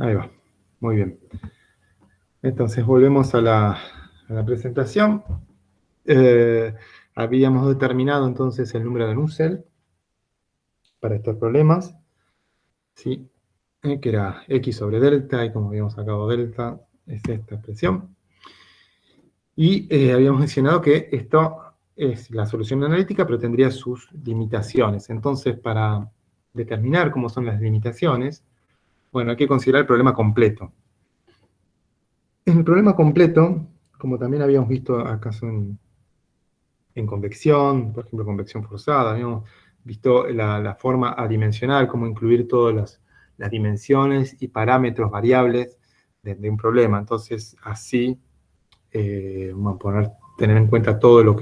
Ahí va. Muy bien. Entonces volvemos a la presentación. Habíamos determinado entonces el número de Nusselt para estos problemas, ¿sí? Que era x sobre delta, y como habíamos sacado delta, es esta expresión. Y habíamos mencionado que esto es la solución analítica, pero tendría sus limitaciones. Entonces, para determinar cómo son las limitaciones, bueno, hay que considerar el problema completo. En el problema completo, como también habíamos visto acaso en convección, por ejemplo, convección forzada, habíamos visto la forma adimensional, cómo incluir todas las dimensiones y parámetros variables de un problema. Entonces, así vamos a tener en cuenta todo lo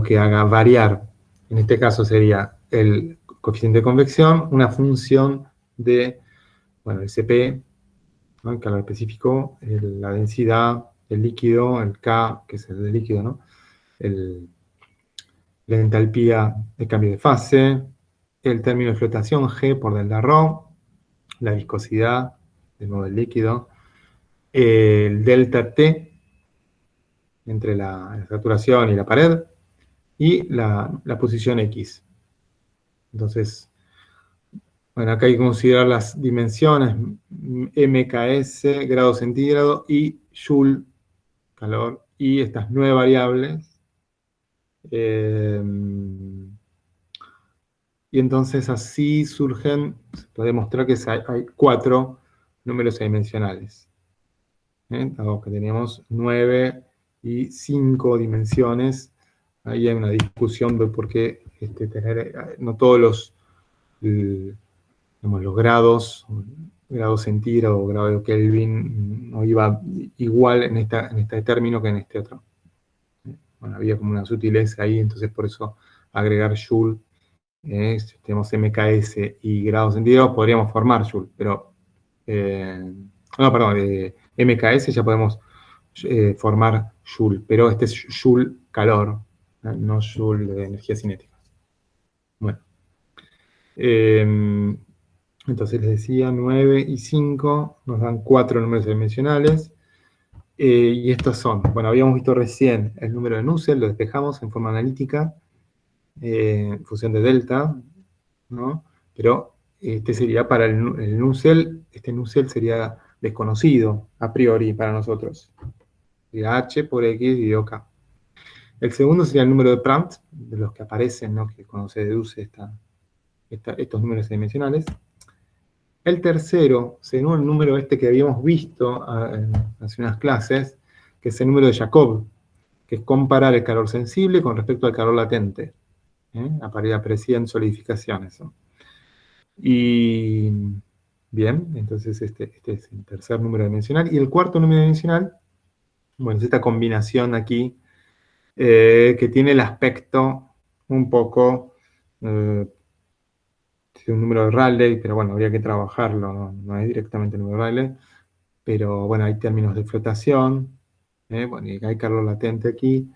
que haga variar. En este caso sería el coeficiente de convección, una función de, bueno, el CP, ¿no? El calor específico, la densidad del líquido, el K, que es el del líquido, ¿no? La entalpía de cambio de fase, el término de flotación G por delta ρ, la viscosidad, de nuevo del líquido, el delta T entre la saturación y la pared, y la posición X. Entonces, bueno, acá hay que considerar las dimensiones MKS, grado centígrado, y Joule, calor, y estas 9 variables. Y entonces así surgen, se puede demostrar que hay 4 números adimensionales. Dado que tenemos 9 y 5 dimensiones, ahí hay una discusión de por qué no todos los grados, grado centígrado o grado de Kelvin, no iba igual en este término que en este otro. Bueno, había como una sutileza ahí, entonces por eso agregar Joule, si tenemos MKS y grado centígrado, podríamos formar Joule, pero, no, perdón, MKS ya podemos formar Joule, pero este es Joule calor, no Joule de energía cinética. Bueno. Entonces les decía, 9 y 5 nos dan 4 números adimensionales. Y estos son, bueno, habíamos visto recién el número de Nusselt, lo despejamos en forma analítica, en función de delta, ¿no? Pero este sería para el Nusselt, este Nusselt sería desconocido a priori para nosotros. Sería H por X y K. El segundo sería el número de Prandtl, de los que aparecen, ¿no? Que cuando se deduce estos números adimensionales. El tercero, según el número este que habíamos visto hace unas clases, que es el número de Jacob, que es comparar el calor sensible con respecto al calor latente. Aparecía en solidificaciones, ¿no? Y bien, entonces este es el tercer número dimensional. Y el cuarto número dimensional, bueno, es esta combinación aquí, que tiene el aspecto un poco un número de Rayleigh, pero bueno, habría que trabajarlo, no es directamente el número de Rayleigh, pero bueno, hay términos de flotación, bueno, y hay calor latente aquí,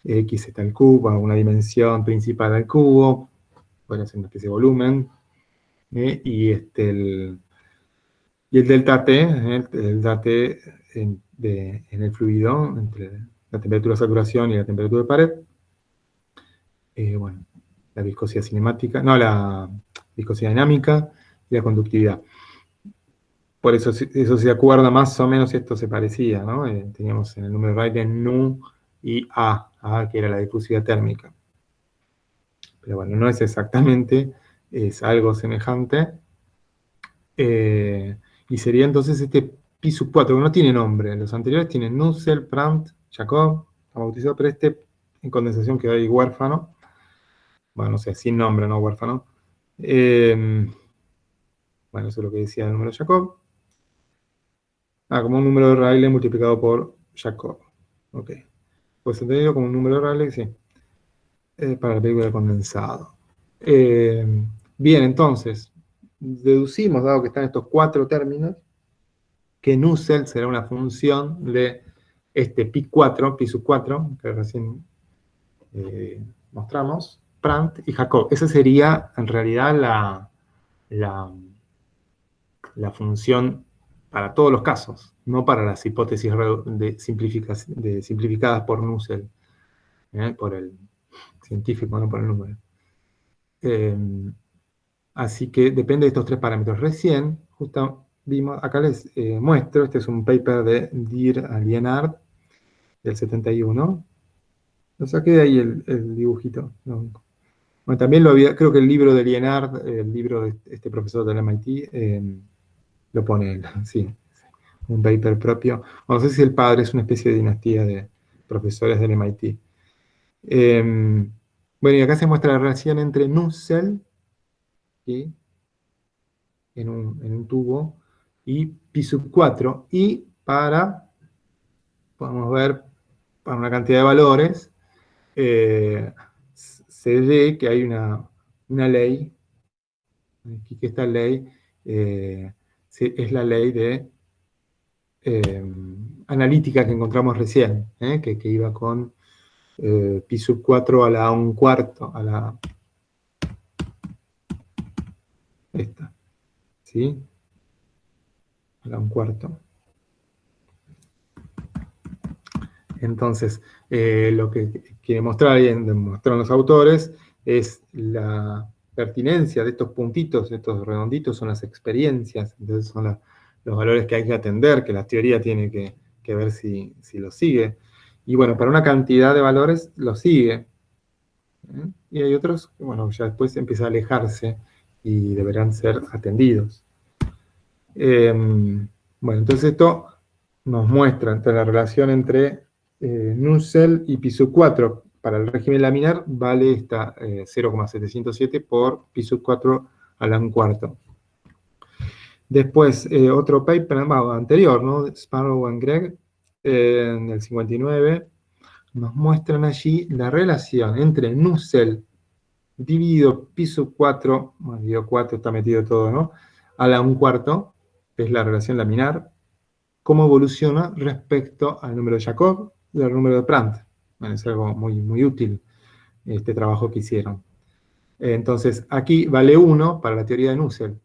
X está el cubo, una dimensión principal al cubo, puede ser una especie de volumen, y el delta T, el delta T en el fluido, entre la temperatura de saturación y la temperatura de pared, bueno, la viscosidad cinemática, no, la viscosidad dinámica y la conductividad. Por eso se acuerda más o menos, esto se parecía, ¿no? Teníamos en el número de Rayleigh Nu y A, que era la difusividad térmica. Pero bueno, no es exactamente, es algo semejante. Y sería entonces este pi sub 4, que no tiene nombre. Los anteriores tienen Nusselt, Prandtl, Jacob, está bautizado, pero este en condensación quedó ahí huérfano. Bueno, no sé, sin nombre, no huérfano. Bueno, eso es lo que decía el número de Jacob. Como un número de Rayleigh multiplicado por Jacob. Ok. Pues entendido como un número de Rayleigh, sí. Para la película de condensado. Bien, entonces, deducimos, dado que están estos 4 términos, que Nusselt será una función de este pi4, pi sub 4, que recién mostramos, Prandtl y Jacob. Esa sería, en realidad, la función para todos los casos, no para las hipótesis simplificadas por Nussel, por el científico, no por el número. Así que depende de estos tres parámetros. Recién, justo vimos, acá les muestro, este es un paper de Dir Alienard del 71. Lo saqué de ahí el dibujito. ¿No? Bueno, también lo había, creo que el libro de Lienard, el libro de este profesor del MIT, lo pone él, sí, un paper propio. No sé si el padre es una especie de dinastía de profesores del MIT. Bueno, y acá se muestra la relación entre Nussel, ¿sí? en un tubo, y pi sub 4, y podemos ver, para una cantidad de valores, se ve que hay una ley. Aquí que esta ley es la ley de analítica que encontramos recién, que iba con pi sub 4 a la 1/4, a la esta, ¿sí? A la 1/4. Entonces, lo que quiere mostrar y demostraron los autores es la pertinencia de estos puntitos, estos redonditos son las experiencias, entonces son los valores que hay que atender, que la teoría tiene que ver si lo sigue. Y bueno, para una cantidad de valores lo sigue. Y hay otros que, bueno, ya después empieza a alejarse y deberán ser atendidos. Bueno, entonces esto nos muestra la relación entre Nussel y pi sub 4. Para el régimen laminar vale esta 0,707 por pi sub 4 a la 1/4. Después, otro paper anterior, ¿no? Sparrow and Gregg, en el 59, nos muestran allí la relación entre Nussel dividido pi sub 4, bueno, dividido 4 está metido todo, ¿no? A la 1/4, que es la relación laminar, cómo evoluciona respecto al número de Jacob y al número de Prandtl. Bueno, es algo muy, muy útil este trabajo que hicieron. Entonces, aquí vale 1 para la teoría de Nussel,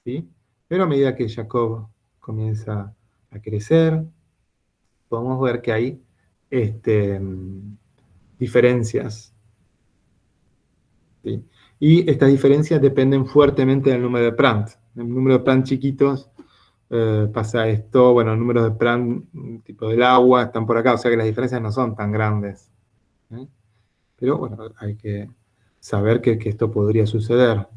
¿sí? Pero a medida que Jacob comienza a crecer, podemos ver que hay diferencias, ¿sí? Y estas diferencias dependen fuertemente del número de Prandtl. En el número de Prandtl chiquitos pasa esto, bueno, el número de Prandtl tipo del agua están por acá, o sea que las diferencias no son tan grandes. Pero bueno, hay que saber que esto podría suceder,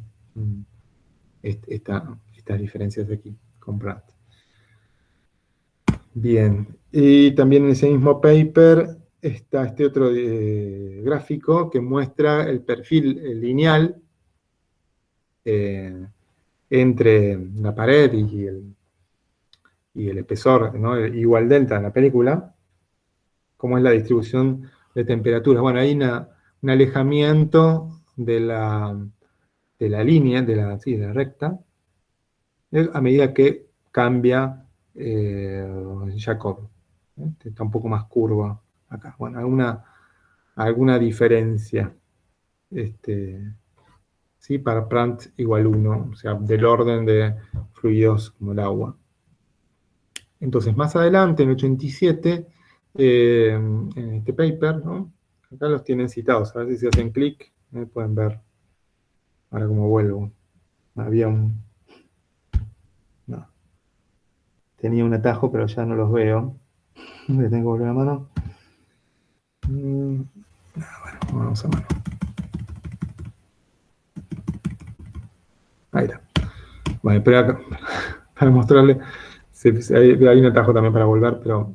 estas diferencias de aquí con Prandtl. Bien, y también en ese mismo paper está este otro gráfico que muestra el perfil lineal entre la pared y el espesor, ¿no? Igual delta en la película, cómo es la distribución de temperaturas. Bueno, hay un alejamiento de la línea, de la recta, a medida que cambia Jacob. Está un poco más curva acá. Bueno, alguna diferencia. ¿Sí? Para Prandtl igual 1, o sea, del orden de fluidos como el agua. Entonces, más adelante, en el 87, en este paper, ¿no? Acá los tienen citados, a ver si se hacen clic, pueden ver. Ahora como vuelvo. Había no. Tenía un atajo, pero ya no los veo. Le tengo que volver a mano. Bueno, vamos a mano. Ahí está. Bueno, pero acá, para mostrarle, hay un atajo también para volver, pero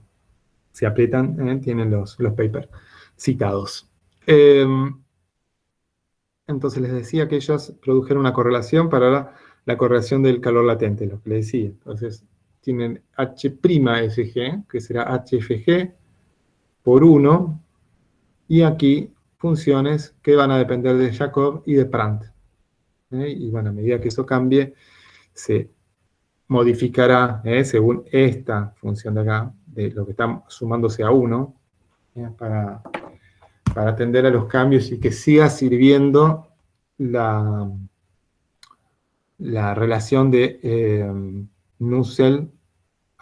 si aprietan, tienen los papers citados. Entonces les decía que ellos produjeron una correlación para la correlación del calor latente, lo que les decía. Entonces tienen H'FG, que será HFG por 1, y aquí funciones que van a depender de Jacob y de Prandtl. Y bueno, a medida que eso cambie, se modificará según esta función de acá, de lo que está sumándose a 1, para atender a los cambios y que siga sirviendo la relación de Nussel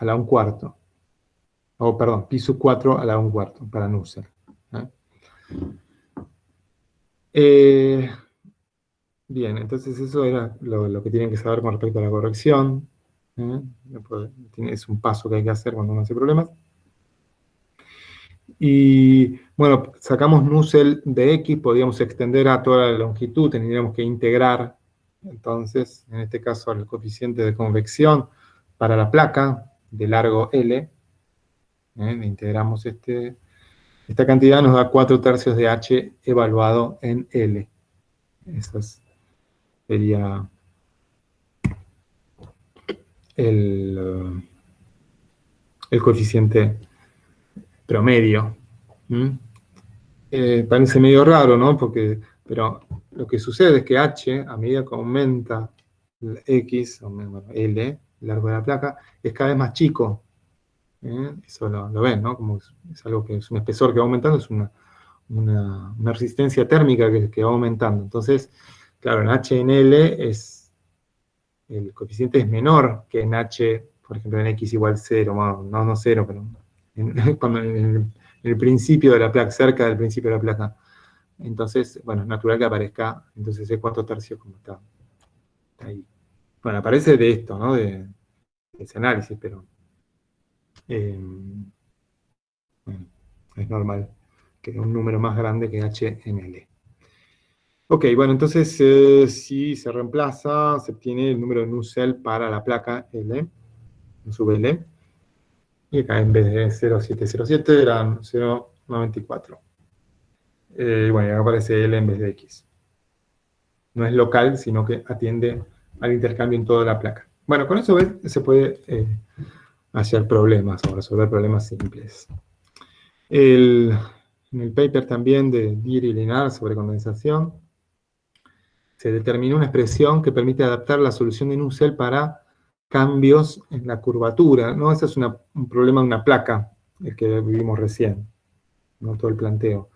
a la 1/4. O, perdón, pi sub 4 a la 1/4 para Nusselt. Bien, entonces eso era lo que tienen que saber con respecto a la corrección. Es un paso que hay que hacer cuando uno hace problemas. Y bueno, sacamos Nusselt de X, podríamos extender a toda la longitud, tendríamos que integrar, entonces, en este caso, el coeficiente de convección para la placa de largo L. Integramos esta cantidad, nos da 4/3 de H evaluado en L. Eso sería el coeficiente promedio. Parece medio raro, ¿no? Pero lo que sucede es que H, a medida que aumenta X, o L, el largo de la placa, es cada vez más chico. Eso lo ven, ¿no? Como es algo que es un espesor que va aumentando, es una resistencia térmica que va aumentando. Entonces, claro, en H en L el coeficiente es menor que en H, por ejemplo, en X igual 0, no 0, pero cuando en el principio de la placa, cerca del principio de la placa. Entonces, bueno, es natural que aparezca, entonces es 4/3 como está ahí. Bueno, aparece de esto, ¿no? De ese análisis, pero bueno, es normal que un número más grande que H en L. Ok, bueno, entonces si se reemplaza, se obtiene el número de Nusselt para la placa L, sub L, y acá en vez de 0,707 eran 0,94. Bueno, y acá aparece L en vez de X. No es local, sino que atiende al intercambio en toda la placa. Bueno, con eso se puede hacer problemas o resolver problemas simples. En el paper también de Deere y Lennard sobre condensación, se determinó una expresión que permite adaptar la solución de Nusselt para cambios en la curvatura, ¿no? Ese es un problema de una placa, el que vivimos recién, ¿no? Todo el planteo.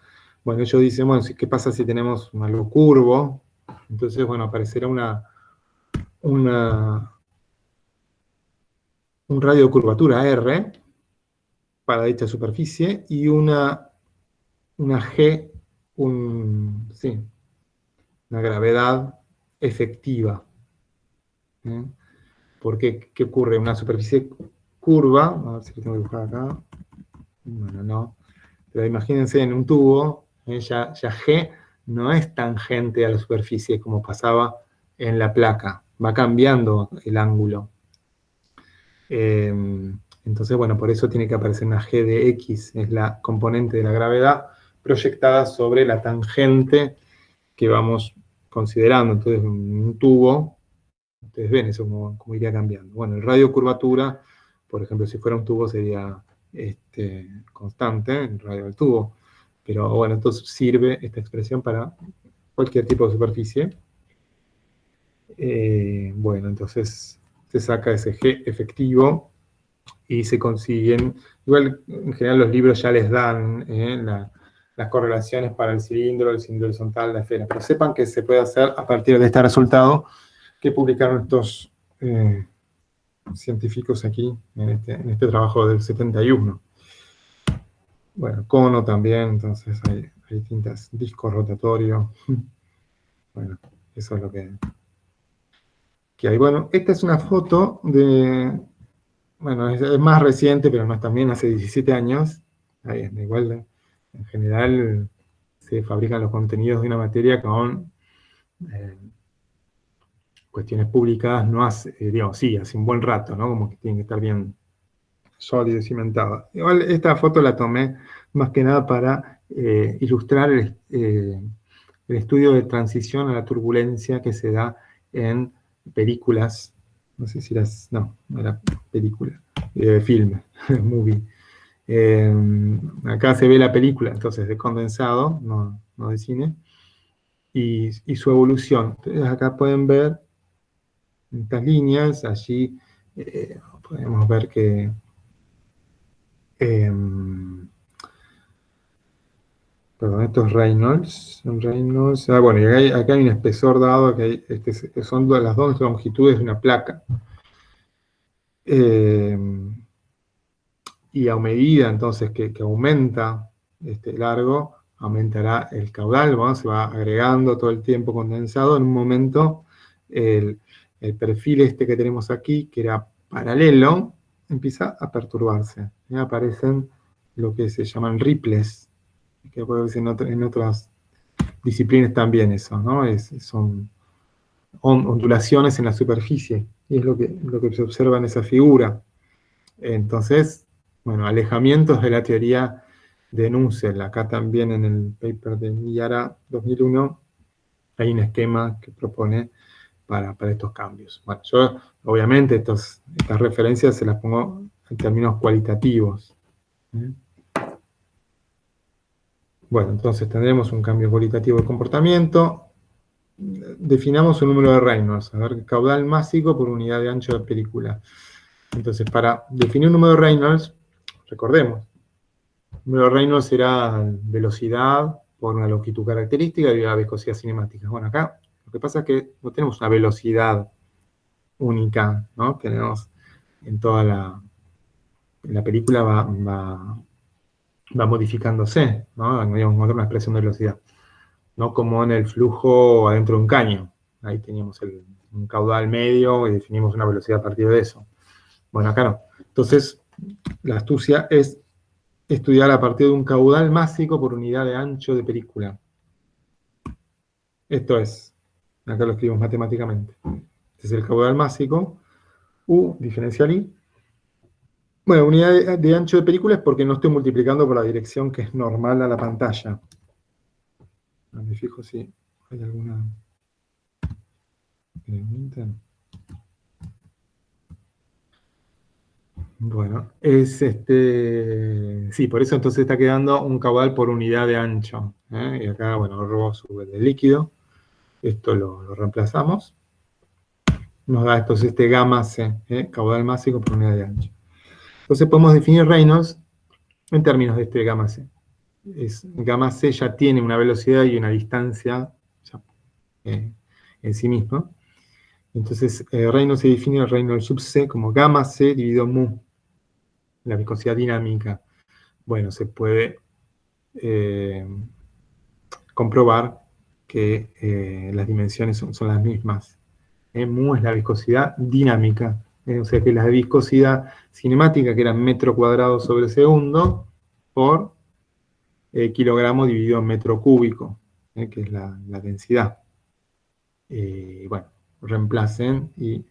Bueno, ellos dicen, bueno, ¿qué pasa si tenemos algo curvo? Entonces, bueno, aparecerá un radio de curvatura R para dicha superficie y una G, sí, una gravedad efectiva. ¿Por qué? ¿Qué ocurre? Una superficie curva, a ver si lo tengo que buscar acá. Bueno, no. Pero imagínense en un tubo, ya G no es tangente a la superficie como pasaba en la placa. Va cambiando el ángulo. Entonces, bueno, por eso tiene que aparecer una G de X, es la componente de la gravedad proyectada sobre la tangente que vamos considerando. Entonces, un tubo, ustedes ven eso como iría cambiando. Bueno, el radio curvatura, por ejemplo, si fuera un tubo sería constante, el radio del tubo. Pero bueno, entonces sirve esta expresión para cualquier tipo de superficie. Bueno, entonces se saca ese G efectivo y se consiguen, igual en general los libros ya les dan las correlaciones para el cilindro horizontal, la esfera, pero sepan que se puede hacer a partir de este resultado que publicaron estos científicos aquí en este trabajo del 71. Bueno, cono también, entonces hay distintas, disco rotatorio. Bueno, eso es lo que hay. Bueno, esta es una foto de, bueno, es más reciente, pero no es también hace 17 años. Ahí es, igual, en general, se fabrican los contenidos de una materia con cuestiones publicadas, no hace, digamos, sí, hace un buen rato, ¿no? Como que tienen que estar bien sólido y cimentado. Igual esta foto la tomé más que nada para ilustrar el estudio de transición a la turbulencia que se da en películas, no sé si no era película, film, movie. Acá se ve la película, entonces, de condensado, no de cine, y su evolución. Entonces acá pueden ver estas líneas, allí podemos ver que perdón, esto es Reynolds. Bueno, y acá hay un espesor dado, que son las dos longitudes de una placa. y a medida entonces que aumenta este largo, aumentará el caudal, ¿no? Se va agregando todo el tiempo condensado. En un momento, el perfil este que tenemos aquí, que era paralelo, empieza a perturbarse. ¿Sí? Aparecen lo que se llaman ripples, que puede ser en otras disciplinas también eso, ¿no? Son ondulaciones en la superficie, y es lo que se observa en esa figura. Entonces, bueno, alejamientos de la teoría de Nussel. Acá también en el paper de Miyara 2001 hay un esquema que propone para estos cambios. Bueno, yo obviamente estas referencias se las pongo en términos cualitativos. Bueno, entonces tendremos un cambio cualitativo de comportamiento. Definamos un número de Reynolds, a ver, caudal másico por unidad de ancho de película. Entonces, para definir un número de Reynolds, recordemos, el número de Reynolds será velocidad por una longitud característica y la viscosidad cinemática. Bueno, acá lo que pasa es que no tenemos una velocidad única, ¿no? Tenemos en toda la película va modificándose, ¿no? Digamos, una expresión de velocidad. No como en el flujo adentro de un caño. Ahí teníamos un caudal medio y definimos una velocidad a partir de eso. Bueno, acá no. Entonces, la astucia es estudiar a partir de un caudal másico por unidad de ancho de película. Esto es, acá lo escribimos matemáticamente. Este es el caudal másico, U diferencial I. Bueno, unidad de ancho de película es porque no estoy multiplicando por la dirección que es normal a la pantalla. Me fijo si hay alguna pregunta. Bueno, sí, por eso entonces está quedando un caudal por unidad de ancho. Y acá, bueno, rho sube el líquido. Esto lo reemplazamos. Nos da entonces este gamma C, caudal másico por unidad de ancho. Entonces podemos definir Reynolds en términos de este gamma C. Gamma C ya tiene una velocidad y una distancia ya, en sí mismo. Entonces Reynolds se define Reynolds sub C como gamma C dividido mu, la viscosidad dinámica. Bueno, se puede comprobar que las dimensiones son las mismas. Mu es la viscosidad dinámica, o sea que la viscosidad cinemática, que era metro cuadrado sobre segundo, por kilogramo dividido en metro cúbico, que es la densidad. Bueno, reemplacen y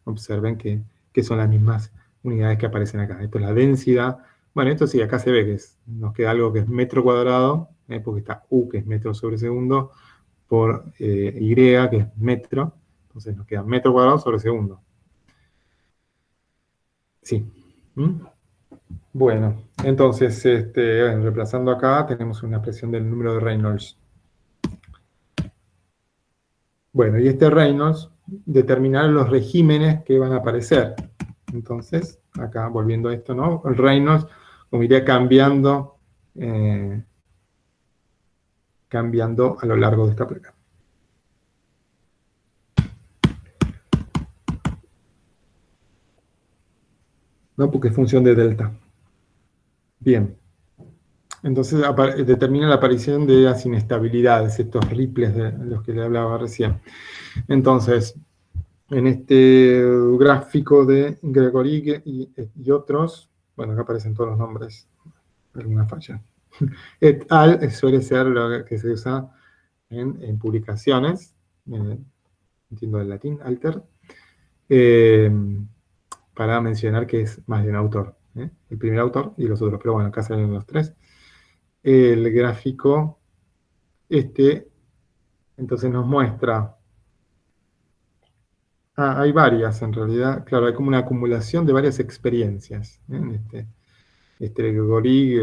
observen que son las mismas unidades que aparecen acá. Esto es la densidad. Bueno, esto sí, acá se ve que nos queda algo que es metro cuadrado, porque está U, que es metro sobre segundo, por Y, que es metro. Entonces nos queda metro cuadrado sobre segundo. Sí. Bueno, entonces, reemplazando acá, tenemos una expresión del número de Reynolds. Bueno, y este Reynolds determinará los regímenes que van a aparecer. Entonces, acá volviendo a esto, ¿no? El Reynolds, como iría cambiando, cambiando a lo largo de esta placa. ¿No? Porque es función de delta. Bien. Entonces determina la aparición de las inestabilidades, estos ripples de los que le hablaba recién. Entonces, en este gráfico de Gregory y otros, bueno, acá aparecen todos los nombres, alguna falla. Et al suele ser lo que se usa en publicaciones, entiendo el latín, alter, para mencionar que es más de un autor. El primer autor y los otros, pero bueno, acá salen los tres. El gráfico, entonces nos muestra, hay varias en realidad, claro, hay como una acumulación de varias experiencias. Gregory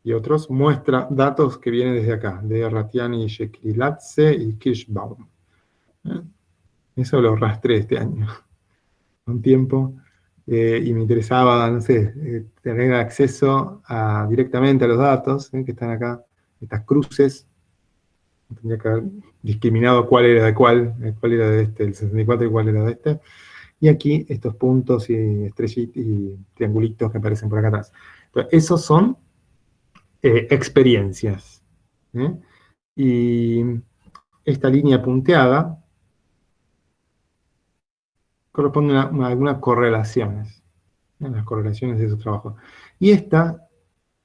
y otros muestra datos que vienen desde acá, de Ratiani, Shekliladze y Kirschbaum. Eso lo rastré este año, un tiempo, y me interesaba, no sé, tener acceso directamente a los datos que están acá, estas cruces. Tendría que haber discriminado cuál era de cuál era de el 64 y cuál era de este. y aquí estos puntos y estrellitas y triangulitos que aparecen por acá atrás. Pero esos son experiencias. ¿Eh? Y esta línea punteada corresponde a algunas correlaciones, las correlaciones de su trabajo. Y esta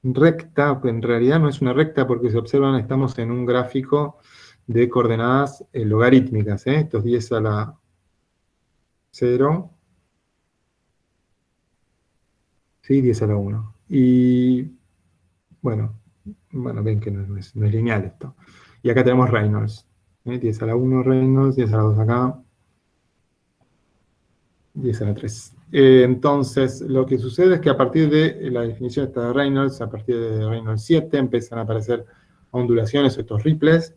recta, que en realidad no es una recta porque se observan, estamos en un gráfico de coordenadas logarítmicas, estos 10 a la 0, ¿sí? 10 a la 1. Y bueno, ven que no es lineal esto. Y acá tenemos Reynolds, 10 a la 1 Reynolds, 10 a la 2 acá, 10 a la 3. Entonces, lo que sucede es que a partir de la definición esta de Reynolds, a partir de Reynolds 7, empiezan a aparecer ondulaciones, estos ripples,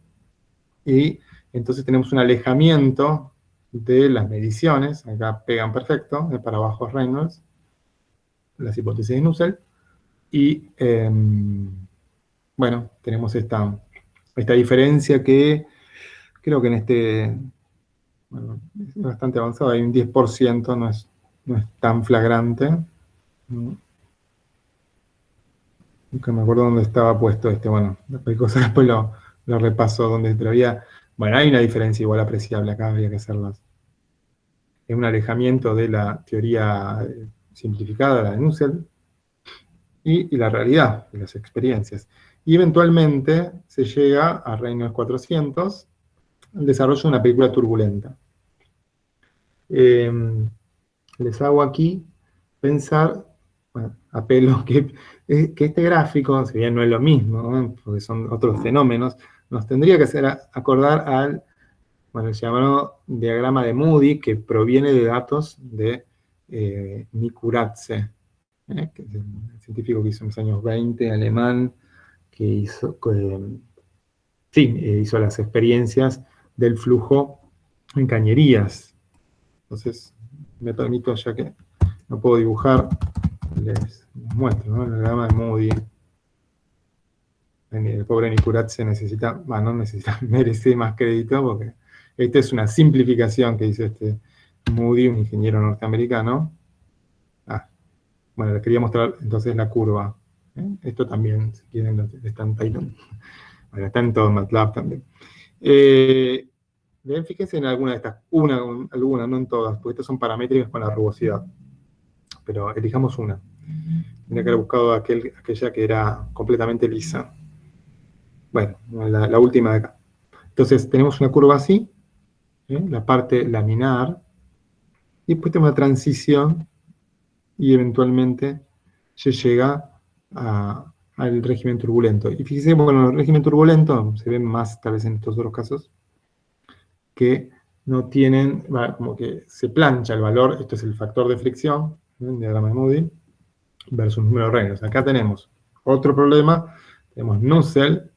y entonces tenemos un alejamiento de las mediciones, acá pegan perfecto, para abajo es Reynolds, las hipótesis de Nusselt, y bueno, tenemos esta diferencia que creo que en bueno, es bastante avanzado, hay un 10%, no es tan flagrante. Nunca me acuerdo dónde estaba puesto bueno, cualquier cosa después lo repaso, pero bueno, hay una diferencia igual apreciable acá, había que hacerlas. Es un alejamiento de la teoría simplificada, la de Nusselt, y la realidad, de las experiencias. Y eventualmente se llega a Reynolds 400, el desarrollo de una película turbulenta. Les hago aquí pensar, bueno, apelo que este gráfico, si bien no es lo mismo, ¿no? Porque son otros fenómenos, nos tendría que hacer acordar al, bueno, el llamado diagrama de Moody, que proviene de datos de Nikuradse, que es el científico que hizo en los años 20, alemán, que hizo las experiencias del flujo en cañerías. Entonces, me permito, ya que no puedo dibujar, les muestro, ¿no? El diagrama de Moody. El pobre Nikuradse no necesita, merece más crédito, porque esta es una simplificación que hizo este Moody, un ingeniero norteamericano. Bueno, les quería mostrar entonces la curva. Esto también, si quieren, está en Python. Bueno, está en todo MATLAB también. Fíjense en alguna de estas, alguna, no en todas, porque estas son paramétricas con la rugosidad. Pero elijamos una. Tendría que haber buscado aquella que era completamente lisa. Bueno, la última de acá. Entonces, tenemos una curva así, la parte laminar, y después tenemos la transición, y eventualmente se llega al régimen turbulento. Y fíjense, bueno, el régimen turbulento se ve más, tal vez en estos otros casos, que no tienen, como que se plancha el valor, esto es el factor de fricción, el diagrama de Moody, versus número de Reynolds. Acá tenemos otro problema, tenemos Nusselt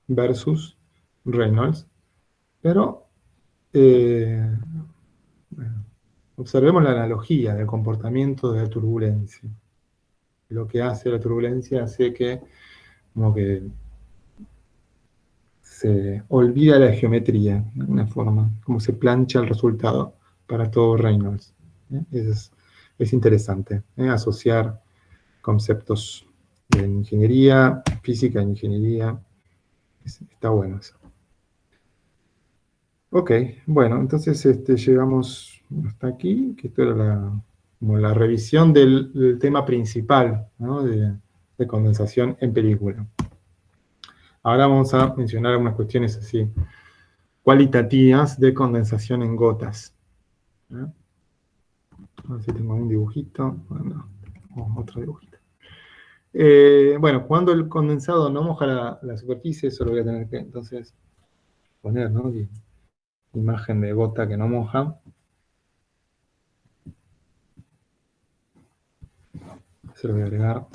versus Reynolds, pero bueno, observemos la analogía del comportamiento de la turbulencia. Lo que hace la turbulencia hace que, como que se olvida la geometría, de alguna forma, como se plancha el resultado para todo Reynolds. Es interesante, asociar conceptos de ingeniería, física e ingeniería. Está bueno eso. Ok, bueno, entonces llegamos hasta aquí, que esto era como la revisión del tema principal, ¿no? de condensación en película. Ahora vamos a mencionar algunas cuestiones así cualitativas de condensación en gotas. A ver si tengo un dibujito. Bueno, otro dibujito. Bueno, cuando el condensado no moja la superficie, eso lo voy a tener que entonces poner, ¿no? Imagen de gota que no moja. Se lo voy a agregar.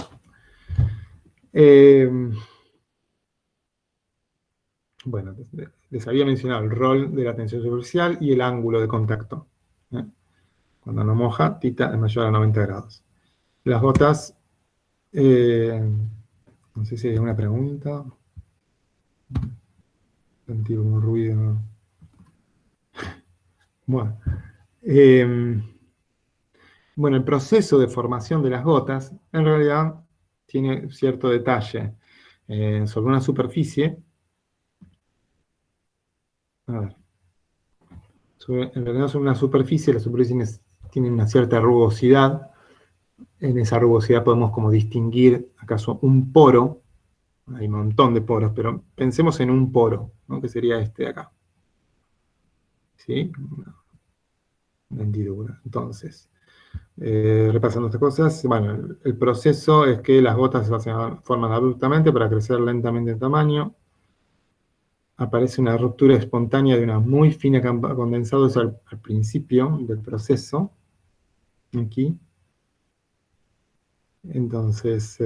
Bueno, les había mencionado el rol de la tensión superficial y el ángulo de contacto. Cuando no moja, tita es mayor a 90 grados. Las gotas, no sé si hay una pregunta. Sentí un ruido. Bueno, Bueno, el proceso de formación de las gotas, en realidad, tiene cierto detalle. Sobre una superficie, a ver, en realidad sobre una superficie, la superficie tiene una cierta rugosidad. En esa rugosidad podemos como distinguir, acaso, un poro. Hay un montón de poros, pero pensemos en un poro, ¿no? Que sería este de acá. ¿Sí? Una hendidura. Entonces, repasando estas cosas, bueno, el proceso es que las gotas se forman abruptamente para crecer lentamente en tamaño. Aparece una ruptura espontánea de una muy fina capa condensada, eso al principio del proceso, aquí. Entonces,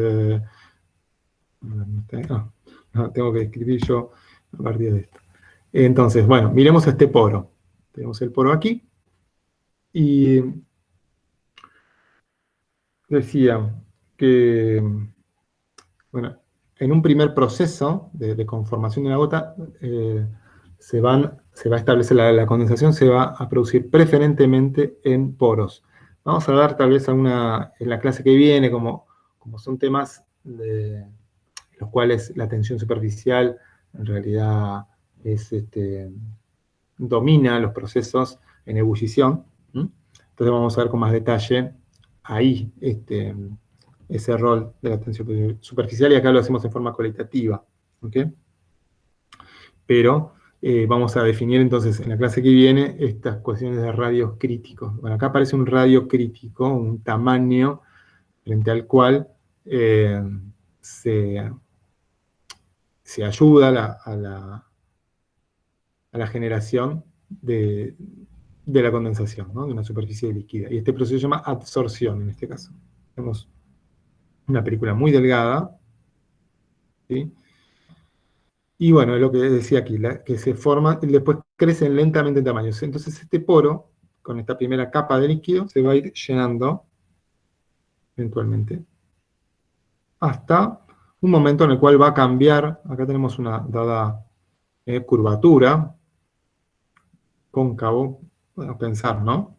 no, tengo que escribir yo a partir de esto. Entonces, bueno, miremos este poro. Tenemos el poro aquí, y decía que, bueno, en un primer proceso de conformación de una gota, se va a establecer la condensación, se va a producir preferentemente en poros. Vamos a dar tal vez en la clase que viene, como son temas de los cuales la tensión superficial en realidad domina los procesos en ebullición. Entonces vamos a ver con más detalle ahí ese rol de la tensión superficial, y acá lo hacemos en forma cualitativa. ¿Okay? Pero vamos a definir entonces en la clase que viene estas cuestiones de radios críticos. Bueno, acá aparece un radio crítico, un tamaño frente al cual se ayuda a la generación de la condensación, ¿no? De una superficie líquida. Y este proceso se llama adsorción en este caso. Tenemos una película muy delgada, ¿sí? Y bueno, es lo que decía aquí, que se forman y después crecen lentamente en tamaño. Entonces este poro, con esta primera capa de líquido, se va a ir llenando eventualmente hasta un momento en el cual va a cambiar. Acá tenemos una dada curvatura, cóncavo, podemos pensar, ¿no?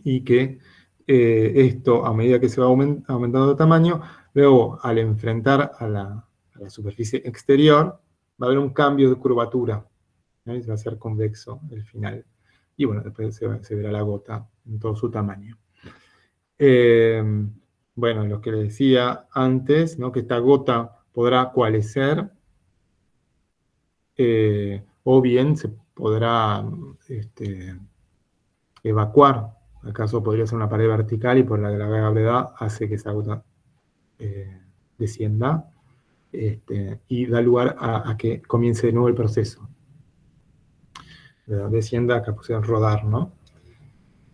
Y que esto, a medida que se va aumentando de tamaño, luego al enfrentar a la superficie exterior, va a haber un cambio de curvatura, ¿no? Y va a ser convexo el final. Y bueno, después se verá la gota en todo su tamaño. Bueno, lo que les decía antes, ¿no? Que esta gota podrá coalescer, o bien se podrá evacuar. ¿Acaso podría ser una pared vertical y por la gravedad hace que esa gota descienda y da lugar a que comience de nuevo el proceso? Descienda, acá pusieron rodar, ¿no?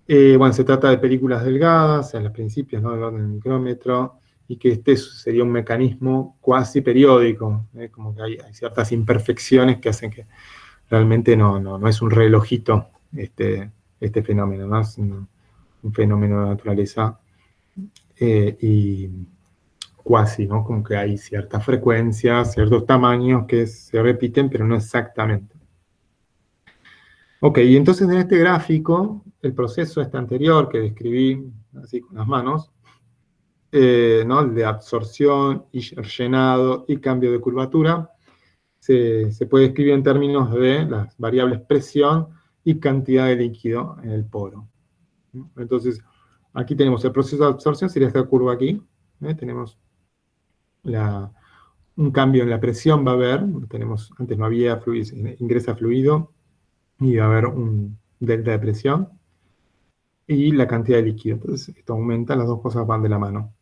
Bueno, se trata de películas delgadas, en los principios, ¿no? Del orden del micrómetro, y que este sería un mecanismo cuasi periódico, como que hay ciertas imperfecciones que hacen que realmente no es un relojito este fenómeno, ¿no? Es un fenómeno de naturaleza y cuasi, ¿no? Como que hay ciertas frecuencias, ciertos tamaños que se repiten, pero no exactamente. Ok, y entonces en este gráfico, el proceso anterior que describí así con las manos, ¿no? El de absorción y llenado y cambio de curvatura, se puede escribir en términos de las variables presión y cantidad de líquido en el poro. Entonces, aquí tenemos el proceso de absorción, sería esta curva aquí. Tenemos un cambio en la presión, va a haber, antes no había fluido, ingresa fluido, y va a haber un delta de presión, y la cantidad de líquido. Entonces, esto aumenta, las dos cosas van de la mano.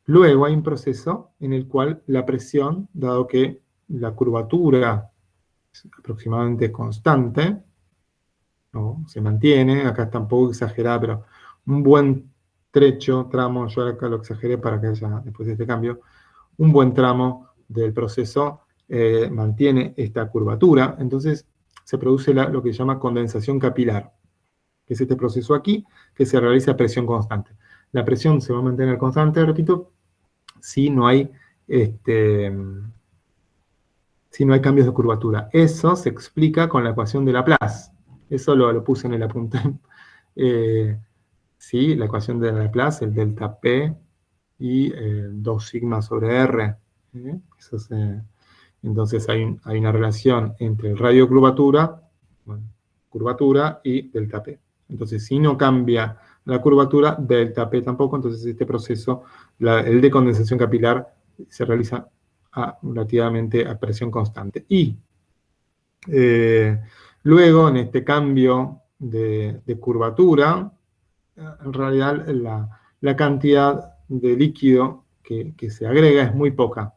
Luego hay un proceso en el cual la presión, dado que la curvatura es aproximadamente constante, ¿no? Se mantiene, acá está un poco exagerada, pero un buen tramo, yo acá lo exageré para que haya, después de este cambio, un buen tramo del proceso mantiene esta curvatura, entonces se produce lo que se llama condensación capilar, que es este proceso aquí, que se realiza a presión constante. La presión se va a mantener constante, repito, si no hay cambios de curvatura. Eso se explica con la ecuación de Laplace. Eso lo puse en el apunte. Sí, la ecuación de Laplace, el delta P y 2 sigma sobre R. Eso entonces hay una relación entre el radio de curvatura, bueno, curvatura y delta P. Entonces, si no cambia la curvatura, delta P tampoco, entonces este proceso, el de condensación capilar, se realiza relativamente a presión constante. Y luego, en este cambio de curvatura, en realidad la cantidad de líquido que se agrega es muy poca.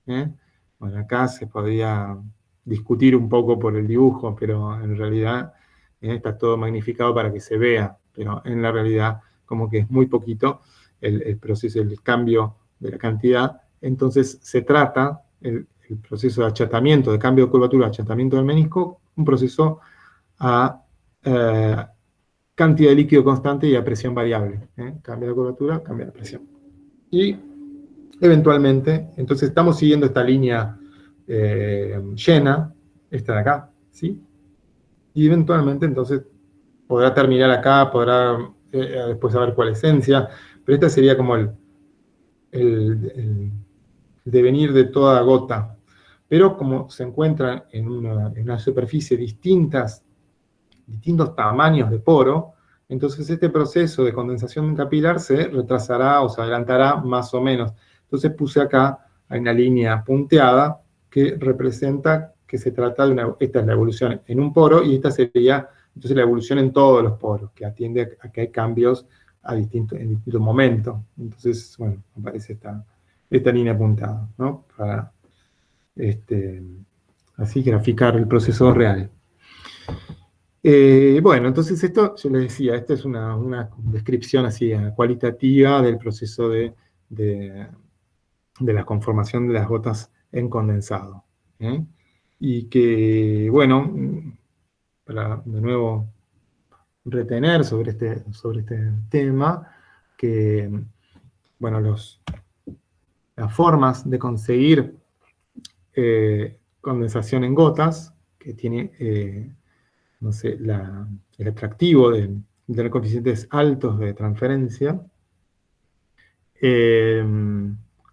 Bueno, acá se podría discutir un poco por el dibujo, pero en realidad está todo magnificado para que se vea, pero en la realidad como que es muy poquito el proceso, el cambio de la cantidad. Entonces se trata el proceso de achatamiento, de cambio de curvatura, achatamiento del menisco, un proceso a cantidad de líquido constante y a presión variable. Cambia la curvatura, cambia la presión. Y eventualmente, entonces estamos siguiendo esta línea llena, esta de acá, ¿sí? Y eventualmente, entonces, podrá terminar acá, podrá después saber cuál esencia, pero esta sería como el devenir de toda gota. Pero como se encuentran en una superficie distintos tamaños de poro, entonces este proceso de condensación capilar se retrasará o se adelantará más o menos. Entonces puse acá, hay una línea punteada que representa que se trata de esta es la evolución en un poro y esta sería entonces la evolución en todos los poros, que atiende a que hay cambios en distintos momentos. Entonces, bueno, aparece esta línea puntada, ¿no? Para así graficar el proceso real. Bueno, entonces esto, yo les decía, esta es una descripción así cualitativa del proceso de la conformación de las gotas en condensado. Y que, bueno, para de nuevo retener sobre este tema, que, bueno, las formas de conseguir condensación en gotas, que tiene no sé, el atractivo de tener coeficientes altos de transferencia,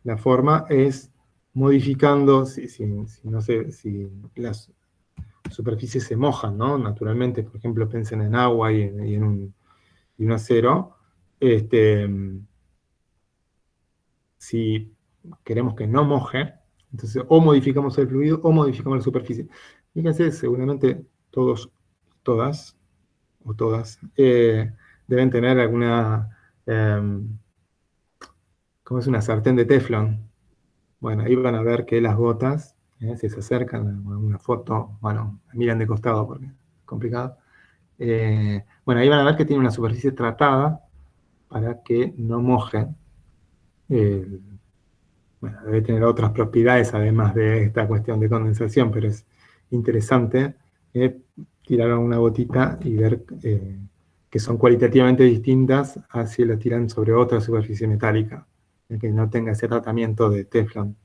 la forma es modificando, no sé, si las superficies se mojan, ¿no? Naturalmente, por ejemplo, piensen en agua y en un acero. Si queremos que no moje, entonces o modificamos el fluido o modificamos la superficie. Fíjense, seguramente todas, o todas, deben tener alguna, como es una sartén de teflón. Bueno, ahí van a ver que las gotas, si se acercan a una foto, bueno, miran de costado porque es complicado. Bueno, ahí van a ver que tiene una superficie tratada para que no moje. Bueno, debe tener otras propiedades además de esta cuestión de condensación, pero es interesante tirar una gotita y ver que son cualitativamente distintas a si la tiran sobre otra superficie metálica, que no tenga ese tratamiento de teflón.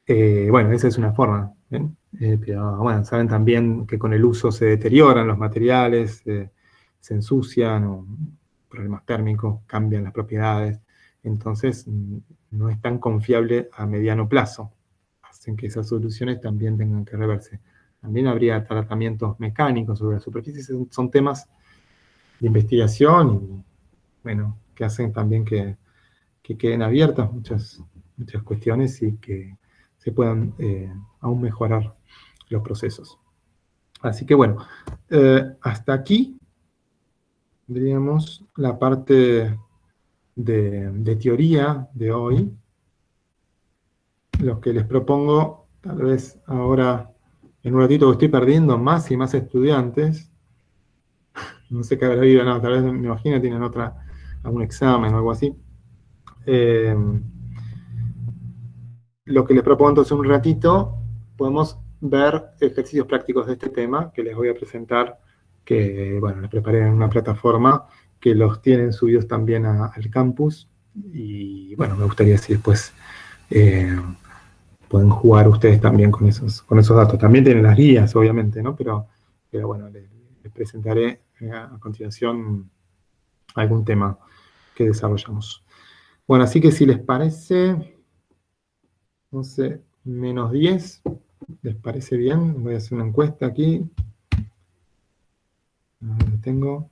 Bueno, esa es una forma. Pero bueno, saben también que con el uso se deterioran los materiales, se ensucian, o problemas térmicos, cambian las propiedades. Entonces, no es tan confiable a mediano plazo. Hacen que esas soluciones también tengan que reverse. También habría tratamientos mecánicos sobre la superficie. Son temas de investigación y, bueno, que hacen también que queden abiertas muchas cuestiones y que se puedan aún mejorar los procesos. Así que, bueno, hasta aquí, diríamos, la parte de teoría de hoy. Lo que les propongo, tal vez ahora, en un ratito, que estoy perdiendo más y más estudiantes, no sé qué habrá habido, no, tal vez me imagino tienen algún examen o algo así. Lo que les propongo entonces un ratito, podemos ver ejercicios prácticos de este tema que les voy a presentar, que, bueno, les preparé en una plataforma que los tienen subidos también al campus, y, bueno, me gustaría si después pueden jugar ustedes también con esos datos. También tienen las guías, obviamente, ¿no? Pero pero bueno, les presentaré a continuación algún tema que desarrollamos. Bueno, así que si les parece, no sé, -10, ¿les parece bien? Voy a hacer una encuesta aquí. A ver, tengo.